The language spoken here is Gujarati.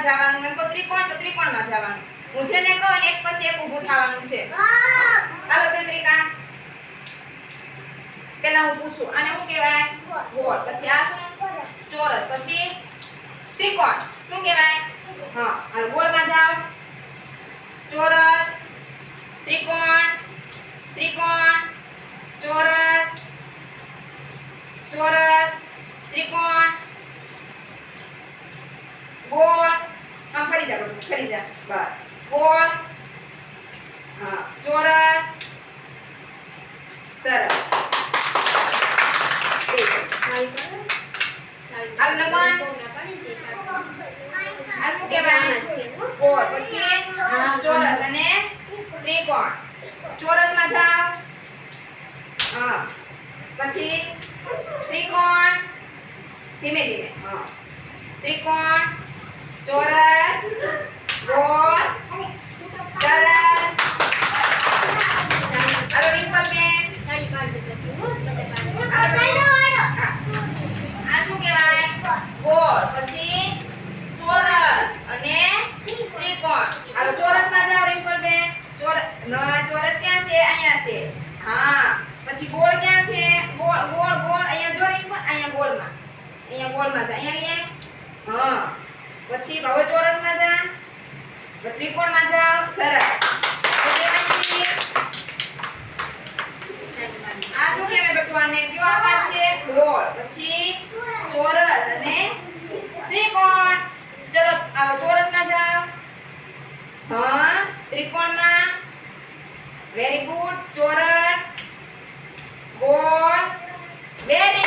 જવાનું એમ તો ત્રિકોણમાં જવાનું હું છે ને કહું ને એક પછી એક ઊભું થવાનું છે હાલો ચંદ્રિકા પેલા હું પૂછું આને શું કહેવાય ગોળ પછી આ શું ચોરસ પછી ત્રિકોણ શું કહેવાય હા હાલો ગોળમાં જાઓ ચોરસ ત્રિકોણ ત્રિકોણ ચોરસ ચોરસ ત્રિકોણ ગોળ આમ ફરી જા બસ ગોળ હા ચોરસ સરસ આ નમન આ શું કહેવાય ગોળ પછી ચોરસ અને ત્રિકોણ ચોરસમાં જાઓ હા પછી ત્રિકોણ ધીમે ધીમે હા ત્રિકોણ ચોરસ ગોળ સરસ હાલો રિંકલ બેન આ શું કહેવાય ગોળ પછી ચોરસ અને ત્રિકોણ હાલો ચોરસમાં જાઓ રિંકલ બેન ચોરસ ક્યાં છે અહીંયા છે હા પછી ગોળ ક્યાં છે ગોળ ગોળ ગોળ અહીંયા જો રિંકલ અહીંયા ગોળમાં છે અહીંયા હા પછી હવે ચોરસમાં જા ત્રિકોણમાં જાઓ સરસ પછી આ શું કહેવાય બેટું આને કયો આકાર છે ગોળ પછી ચોરસ અને ત્રિકોણ ચલો આવો ચોરસમાં જાઓ હા ત્રિકોણમાં વેરી ગુડ ચોરસ ગોળ વેરી